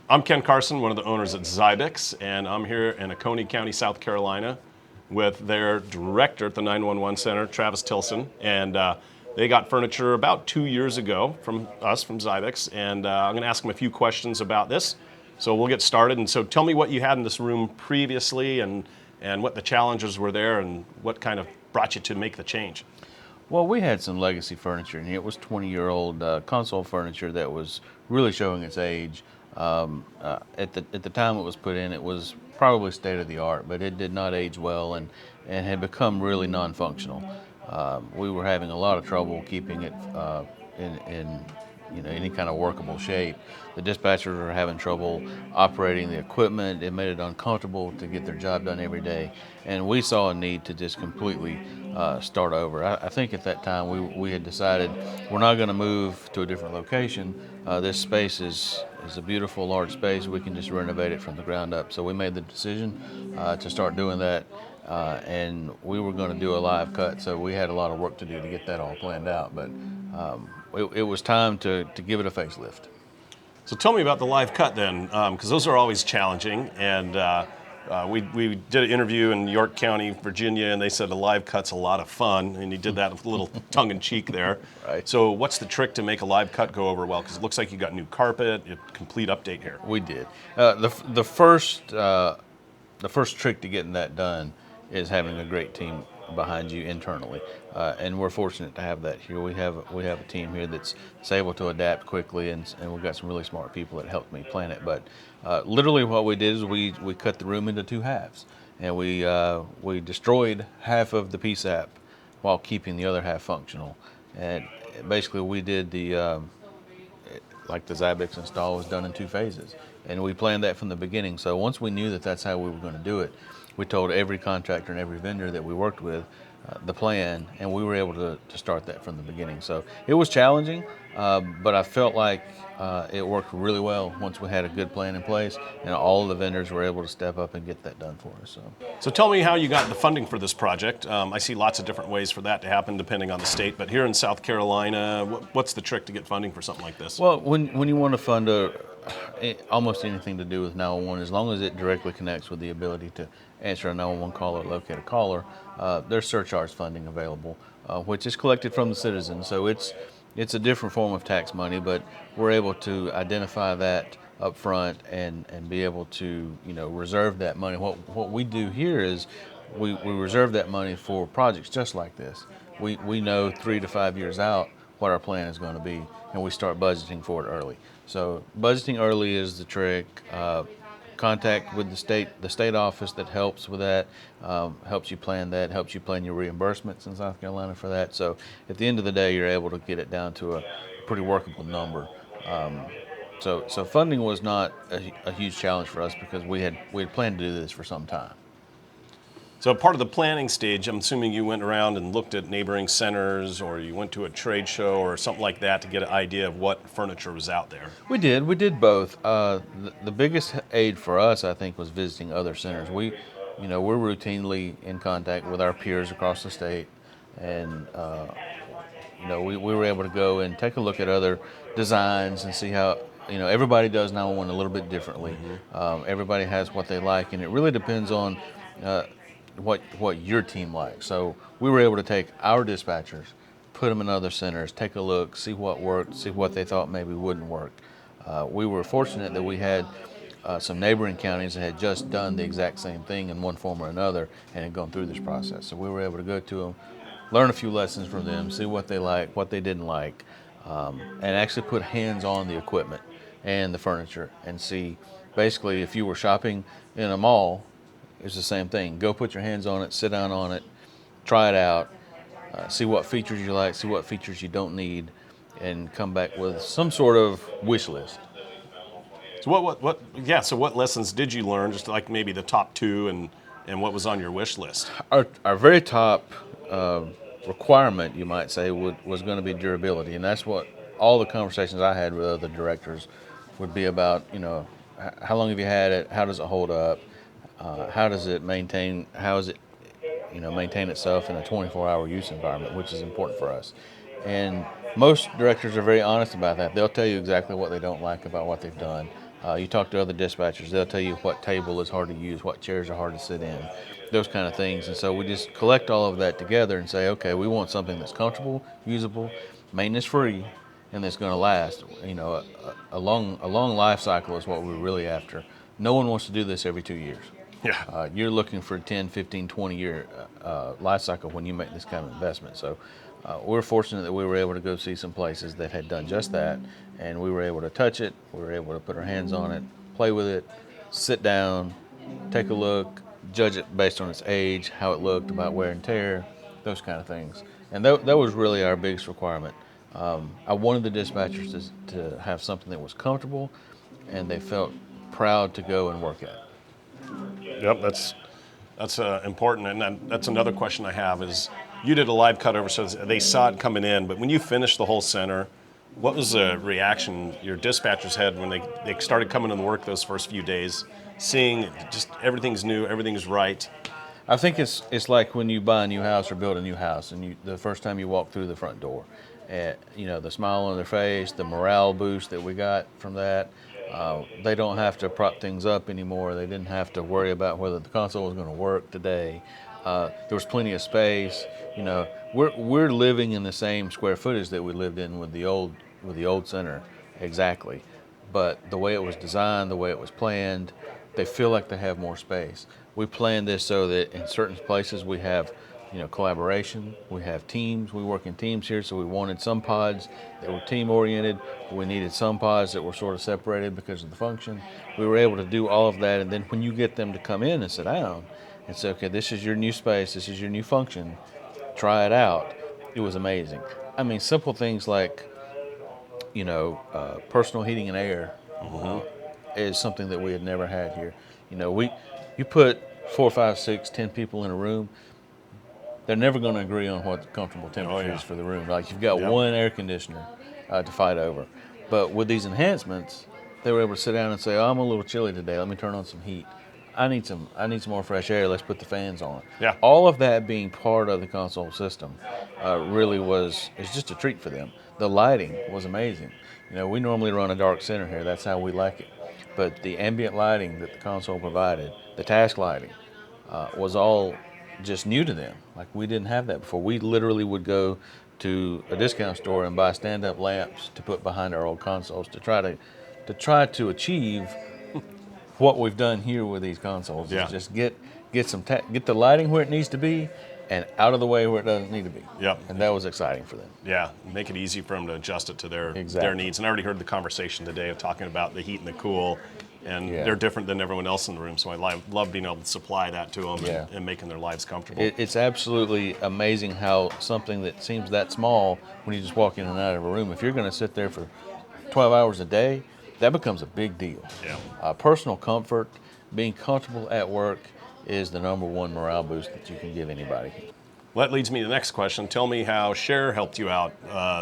I'm Ken Carson, one of the owners at Xybix, and I'm here in Oconee County, South Carolina, with their director at the 911 Center, Travis Tilson. And they got furniture about 2 years ago from us, from Xybix, and I'm going to ask them a few questions about this. So we'll get started. And so tell me what you had in this room previously, and what the challenges were there, and what kind of brought you to make the change. Well, we had some legacy furniture in here. It was 20-year-old console furniture that was really showing its age. At the time it was put in, it was probably state of the art, but it did not age well and had become really non-functional. We were having a lot of trouble keeping it in any kind of workable shape. The dispatchers were having trouble operating the equipment. It made it uncomfortable to get their job done every day, and we saw a need to just completely start over. I think at that time we had decided we're not going to move to a different location. This space is a beautiful large space. We can just renovate it from the ground up. So we made the decision to start doing that, and we were going to do a live cut. So we had a lot of work to do to get that all planned out, but it was time to give it a facelift. So tell me about the live cut then, because those are always challenging. And we did an interview in York County, Virginia, and they said a live cut's a lot of fun, and you did that with a little tongue-in-cheek there. Right. So what's the trick to make a live cut go over well? Because it looks like you got new carpet, a complete update here. We did. The first trick to getting that done is having a great team behind you internally, and we're fortunate to have that here. We have a team here that's able to adapt quickly, and we've got some really smart people that helped me plan it. But literally, what we did is we cut the room into two halves, and we destroyed half of the PSAP while keeping the other half functional. And basically, we did like the Xybix install was done in two phases, and we planned that from the beginning. So once we knew that that's how we were going to do it, we told every contractor and every vendor that we worked with the plan, and we were able to start that from the beginning. So it was challenging, but I felt like it worked really well once we had a good plan in place, and all of the vendors were able to step up and get that done for us. So tell me how you got the funding for this project. I see lots of different ways for that to happen depending on the state, but here in South Carolina, what's the trick to get funding for something like this? Well, when you want to fund almost anything to do with 911, as long as it directly connects with the ability to answer a 911 call or locate a caller, there's surcharge funding available, which is collected from the citizens. So it's a different form of tax money, but we're able to identify that up front and be able to reserve that money. What we do here is we reserve that money for projects just like this. We know 3 to 5 years out what our plan is going to be, and we start budgeting for it early. So budgeting early is the trick. Contact with the state office that helps with that, helps you plan that, helps you plan your reimbursements in South Carolina for that. So at the end of the day, you're able to get it down to a pretty workable number. So funding was not a huge challenge for us because we had planned to do this for some time. So part of the planning stage, I'm assuming you went around and looked at neighboring centers, or you went to a trade show or something like that to get an idea of what furniture was out there. We did both. The biggest aid for us, I think, was visiting other centers. We're routinely in contact with our peers across the state, and we were able to go and take a look at other designs and see how everybody does 911 a little bit differently. Mm-hmm. Everybody has what they like, and it really depends on what your team likes. So we were able to take our dispatchers, put them in other centers, take a look, see what worked, see what they thought maybe wouldn't work. We were fortunate that we had some neighboring counties that had just done the exact same thing in one form or another and had gone through this process. So we were able to go to them, learn a few lessons from them, see what they liked, what they didn't like, and actually put hands on the equipment and the furniture and see, basically, if you were shopping in a mall, it's the same thing. Go put your hands on it, sit down on it, try it out, see what features you like, see what features you don't need, and come back with some sort of wish list. So so what lessons did you learn, just like maybe the top two, and what was on your wish list? Our very top requirement, you might say, was going to be durability, and that's what all the conversations I had with other directors would be about. How long have you had it? How does it hold up? How does it maintain? How is it, maintain itself in a 24-hour use environment, which is important for us. And most directors are very honest about that. They'll tell you exactly what they don't like about what they've done. You talk to other dispatchers, they'll tell you what table is hard to use, what chairs are hard to sit in, those kind of things. And so we just collect all of that together and say, okay, we want something that's comfortable, usable, maintenance free, and that's going to last. You know, a long life cycle is what we're really after. No one wants to do this every 2 years. Yeah. You're looking for a 10, 15, 20-year life cycle when you make this kind of investment. So we're fortunate that we were able to go see some places that had done just that, and we were able to touch it, we were able to put our hands on it, play with it, sit down, take a look, judge it based on its age, how it looked, about wear and tear, those kind of things. And that was really our biggest requirement. I wanted the dispatchers to have something that was comfortable and they felt proud to go and work at. Yep, that's important, and that's another question I have is, you did a live cutover, so they saw it coming in, but when you finished the whole center, what was the reaction your dispatchers had when they started coming to work those first few days, seeing just everything's new, everything's right? I think it's like when you buy a new house or build a new house, and the first time you walk through the front door, you know, the smile on their face, the morale boost that we got from that. They don't have to prop things up anymore. They didn't have to worry about whether the console was going to work today. There was plenty of space. You know, we're living in the same square footage that we lived in with the old center, exactly. But the way it was designed, the way it was planned, they feel like they have more space. We planned this so that in certain places we have, you know, collaboration. We have teams. We work in teams here, so we wanted some pods that were team oriented. We needed some pods that were sort of separated because of the function. We were able to do all of that, and then when you get them to come in and sit down and say, okay, this is your new space, this is your new function, try it out, it was amazing. I mean, simple things like, you know, personal heating and air is something that we had never had here. You know, you put 4, 5, 6, 10 people in a room, they're never going to agree on what the comfortable temperature is for the room. Like, you've got one air conditioner to fight over. But with these enhancements, they were able to sit down and say, oh, I'm a little chilly today, let me turn on some heat. I need some more fresh air, let's put the fans on. Yeah. All of that being part of the console system really is just a treat for them. The lighting was amazing. You know, we normally run a dark center here, that's how we like it. But the ambient lighting that the console provided, the task lighting, was all just new to them. Like, we didn't have that before. We literally would go to a discount store and buy stand-up lamps to put behind our old consoles to try to achieve what we've done here with these consoles. Yeah. Is just get the lighting where it needs to be and out of the way where it doesn't need to be. Yep. And that was exciting for them. Yeah, make it easy for them to adjust it to their Exactly. needs. And I already heard the conversation today of talking about the heat and the cool, and they're different than everyone else in the room. So I love being able to supply that to them and making their lives comfortable. It's absolutely amazing how something that seems that small, when you just walk in and out of a room, if you're going to sit there for 12 hours a day, that becomes a big deal. Yeah. Personal comfort, being comfortable at work is the number one morale boost that you can give anybody. Well, that leads me to the next question. Tell me how Share helped you out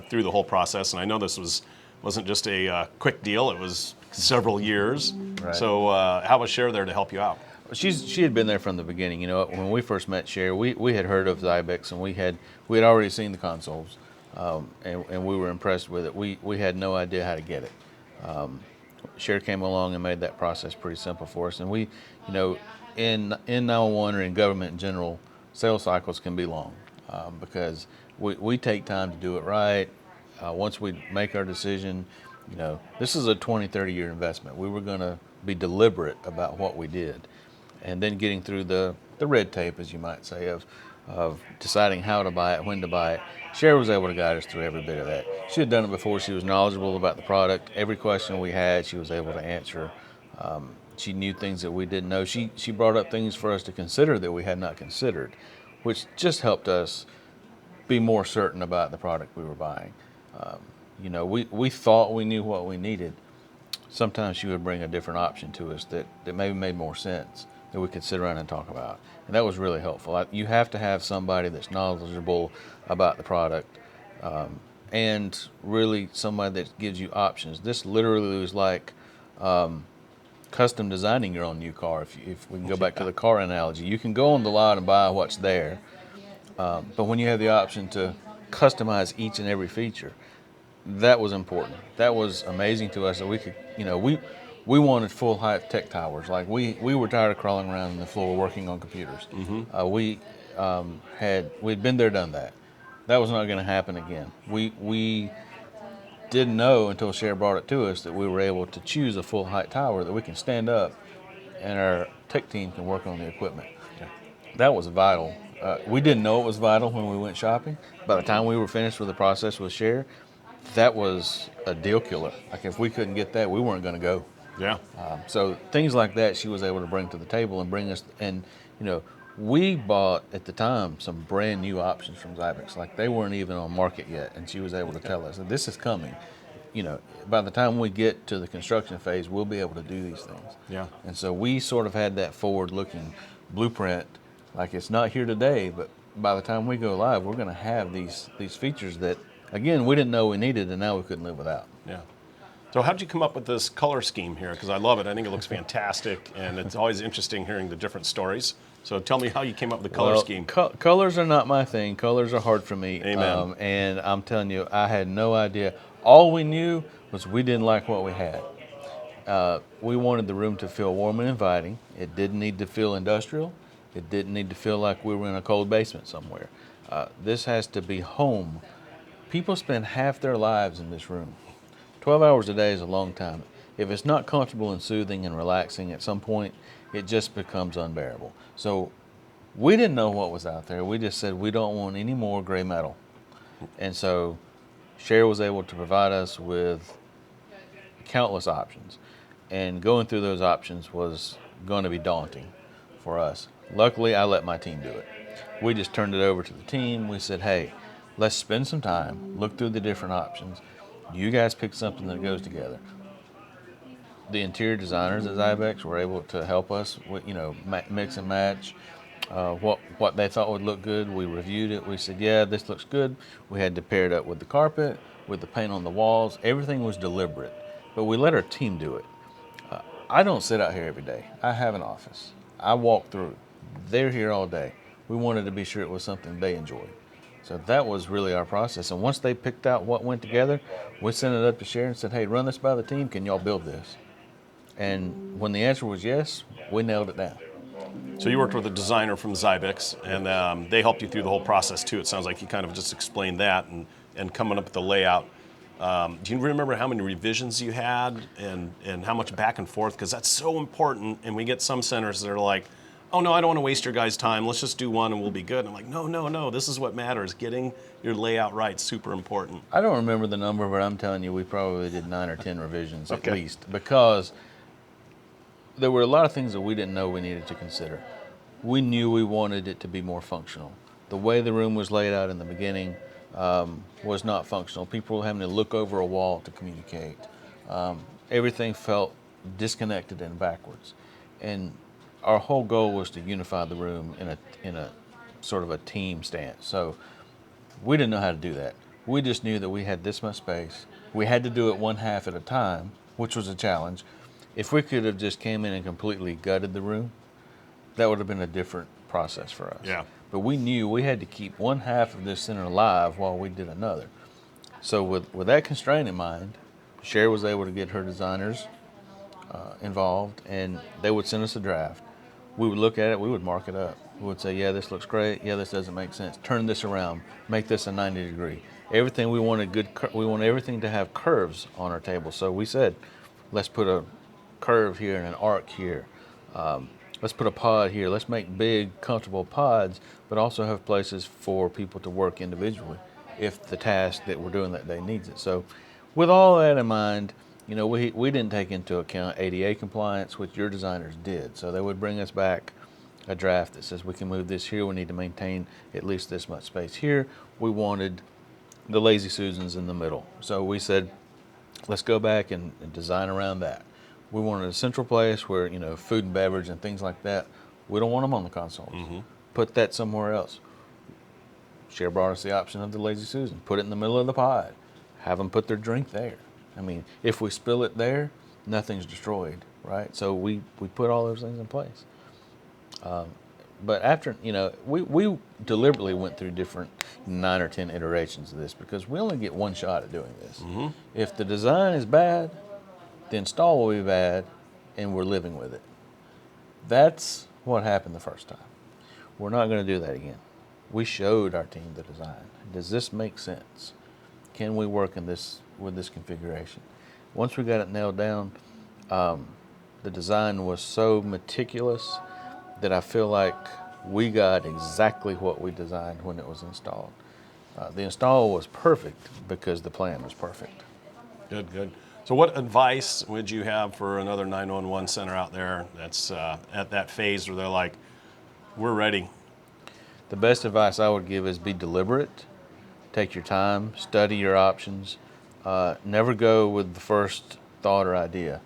through the whole process. And I know this wasn't just a quick deal, it was several years. Right. So how was Share there to help you out? She had been there from the beginning. You know, when we first met Cher, we had heard of Xybix, and we had already seen the consoles, and we were impressed with it. We had no idea how to get it. Cher came along and made that process pretty simple for us. And we, you know, in 911 or in government in general, sales cycles can be long because we take time to do it right. Once we make our decision, you know, this is a 20, 30-year investment. We were going to be deliberate about what we did. And then getting through the red tape, as you might say, of deciding how to buy it, when to buy it. Cher was able to guide us through every bit of that. She had done it before. She was knowledgeable about the product. Every question we had, she was able to answer. She knew things that we didn't know. She brought up things for us to consider that we had not considered, which just helped us be more certain about the product we were buying. You know, we thought we knew what we needed. Sometimes she would bring a different option to us that maybe made more sense, that we could sit around and talk about. And that was really helpful. You have to have somebody that's knowledgeable about the product and really somebody that gives you options. This literally was like custom designing your own new car. If we can go back to the car analogy, you can go on the lot and buy what's there, but when you have the option to customize each and every feature, that was important. That was amazing to us that we could, you know, we wanted full height tech towers. Like we were tired of crawling around the floor working on computers. We'd been there, done that. That was not going to happen again. We didn't know until Cher brought it to us that we were able to choose a full height tower that we can stand up and our tech team can work on the equipment. Okay. That was vital. We didn't know it was vital when we went shopping. By the time we were finished with the process with Cher, that was a deal killer. Like if we couldn't get that, we weren't going to go. Yeah. So things like that she was able to bring to the table and bring us, and we bought at the time some brand new options from Xybix. Like they weren't even on market yet, and she was able to tell us that this is coming. By the time we get to the construction phase, we'll be able to do these things. Yeah. And so we sort of had that forward-looking blueprint. Like it's not here today, but by the time we go live, we're going to have these features that, again, we didn't know we needed, and now we couldn't live without. Yeah. So how did you come up with this color scheme here? Because I love it. I think it looks fantastic, and it's always interesting hearing the different stories. So tell me how you came up with the color scheme. Colors are not my thing. Colors are hard for me. Amen. And I'm telling you, I had no idea. All we knew was we didn't like what we had. We wanted the room to feel warm and inviting. It didn't need to feel industrial. It didn't need to feel like we were in a cold basement somewhere. This has to be home. People spend half their lives in this room. 12 hours a day is a long time. If it's not comfortable and soothing and relaxing, at some point, it just becomes unbearable. So we didn't know what was out there. We just said we don't want any more gray metal. And so Cher was able to provide us with countless options. And going through those options was going to be daunting for us. Luckily, I let my team do it. We just turned it over to the team. We said, hey, let's spend some time, look through the different options. You guys pick something that goes together. The interior designers at Xybix were able to help us with, mix and match what they thought would look good. We reviewed it. We said, yeah, this looks good. We had to pair it up with the carpet, with the paint on the walls. Everything was deliberate, but we let our team do it. I don't sit out here every day. I have an office. I walk through. They're here all day. We wanted to be sure it was something they enjoyed. So that was really our process. And once they picked out what went together, we sent it up to Cher and said, hey, run this by the team. Can y'all build this? And when the answer was yes, we nailed it down. So you worked with a designer from Xybix, and they helped you through the whole process too. It sounds like you kind of just explained that and coming up with the layout. Do you remember how many revisions you had and how much back and forth? Because that's so important. And we get some centers that are like, oh no, I don't want to waste your guys' time. Let's just do one and we'll be good. And I'm like, no, this is what matters. Getting your layout right, super important. I don't remember the number, but I'm telling you, we probably did 9 or 10 revisions at least, because there were a lot of things that we didn't know we needed to consider. We knew we wanted it to be more functional. The way the room was laid out in the beginning was not functional. People were having to look over a wall to communicate. Everything felt disconnected and backwards. And our whole goal was to unify the room in a sort of a team stance. So we didn't know how to do that. We just knew that we had this much space. We had to do it one half at a time, which was a challenge. If we could have just came in and completely gutted the room, that would have been a different process for us. Yeah. But we knew we had to keep one half of this center alive while we did another. So with that constraint in mind, Cher was able to get her designers involved, and they would send us a draft. We would look at it, we would mark it up. We would say, yeah, this looks great. Yeah, this doesn't make sense. Turn this around. Make this a 90 degree. Everything we wanted we want everything to have curves on our table. So we said, let's put a curve here and an arc here. Let's put a pod here. Let's make big, comfortable pods, but also have places for people to work individually if the task that we're doing that day needs it. So with all that in mind, we didn't take into account ADA compliance, which your designers did. So they would bring us back a draft that says we can move this here. We need to maintain at least this much space here. We wanted the Lazy Susans in the middle. So we said, let's go back and design around that. We wanted a central place where, food and beverage and things like that, we don't want them on the consoles. Mm-hmm. Put that somewhere else. Cher brought us the option of the Lazy Susan. Put it in the middle of the pod. Have them put their drink there. I mean, if we spill it there, nothing's destroyed, right? So we put all those things in place. But after, we deliberately went through different 9 or 10 iterations of this because we only get one shot at doing this. Mm-hmm. If the design is bad, The install will be bad, and we're living with it. That's what happened the first time. We're not going to do that again. We showed our team the design. Does this make sense? Can we work in this with this configuration? Once we got it nailed down, the design was so meticulous that I feel like we got exactly what we designed when it was installed. The install was perfect because the plan was perfect. Good, good. So what advice would you have for another 911 center out there that's at that phase where they're like, we're ready? The best advice I would give is be deliberate, take your time, study your options, never go with the first thought or idea.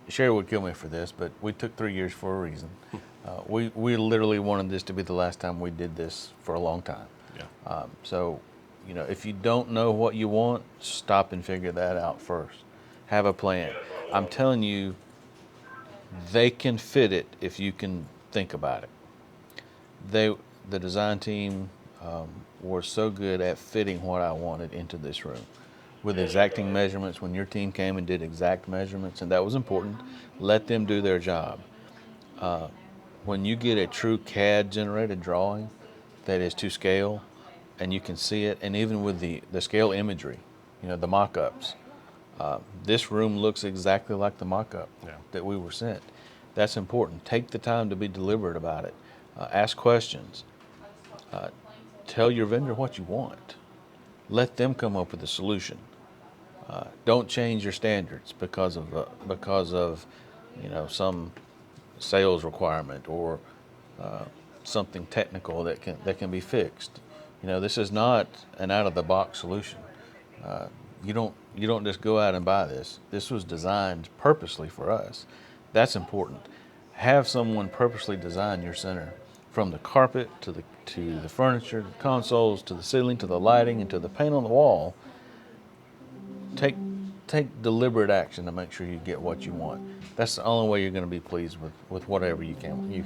Sherry would kill me for this, but we took 3 years for a reason. We literally wanted this to be the last time we did this for a long time. Yeah. If you don't know what you want, stop and figure that out first. Have a plan. I'm telling you, they can fit it if you can think about it. The design team were so good at fitting what I wanted into this room with exacting measurements. When your team came and did exact measurements, and that was important, let them do their job. When you get a true CAD generated drawing that is to scale and you can see it, and even with the scale imagery, the mock-ups, this room looks exactly like the mock-up that we were sent. That's important. Take the time to be deliberate about it. Ask questions. Tell your vendor what you want. Let them come up with a solution. Don't change your standards because of some sales requirement or something technical that can be fixed. This is not an out-of-the-box solution. You don't just go out and buy this. This was designed purposely for us. That's important. Have someone purposely design your center, from the carpet to the furniture, to the consoles, to the ceiling, to the lighting, and to the paint on the wall. Take deliberate action to make sure you get what you want. That's the only way you're going to be pleased with whatever you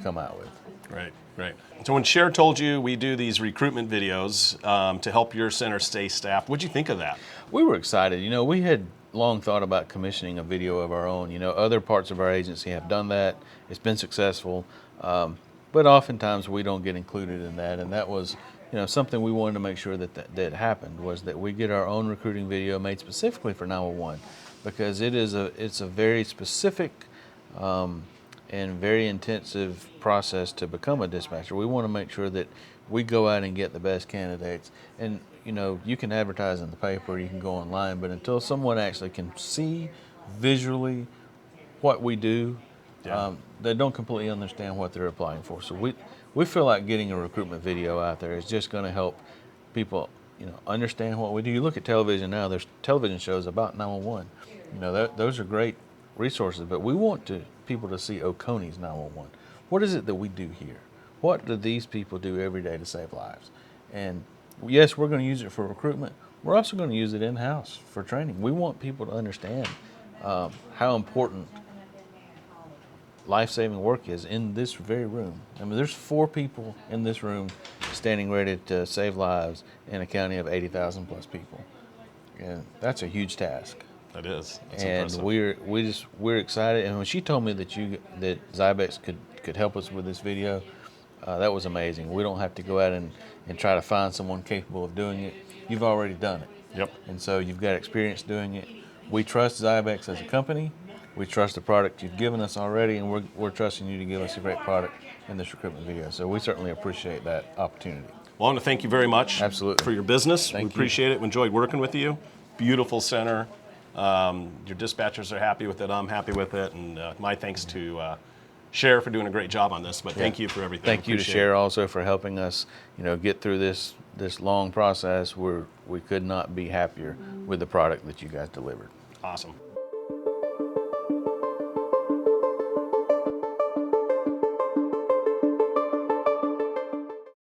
come out with. Right, right. So when Cher told you we do these recruitment videos to help your center stay staffed, what'd you think of that? We were excited. We had long thought about commissioning a video of our own. Other parts of our agency have done that. It's been successful, but oftentimes we don't get included in that. And that was, something we wanted to make sure that happened, was that we get our own recruiting video made specifically for 911, because it's a very specific and very intensive process to become a dispatcher. We want to make sure that we go out and get the best candidates. And you can advertise in the paper, you can go online, but until someone actually can see visually what we do, they don't completely understand what they're applying for. So we feel like getting a recruitment video out there is just going to help people understand what we do. You look at television now, there's television shows about 911. Those are great resources, but we want people to see Oconee's 911. What is it that we do here? What do these people do every day to save lives? And yes, we're going to use it for recruitment. We're also going to use it in-house for training. We want people to understand how important life-saving work is in this very room. I mean, there's 4 people in this room standing ready to save lives in a county of 80,000 plus people. And that's a huge task. That is. That's and impressive. we're excited. And when she told me that Xybix could help us with this video, that was amazing. We don't have to go out and try to find someone capable of doing it. You've already done it. Yep. And so you've got experience doing it. We trust Xybix as a company. We trust the product you've given us already, and we're trusting you to give us a great product in this recruitment video. So we certainly appreciate that opportunity. Well, I want to thank you very much. Absolutely. For your business. Thank you. We appreciate it. We enjoyed working with you. Beautiful center. Your dispatchers are happy with it. I'm happy with it. And my thanks to Cher for doing a great job on this. But thank you for everything. Thank you to Cher also for helping us, get through this long process. We could not be happier with the product that you guys delivered. Awesome.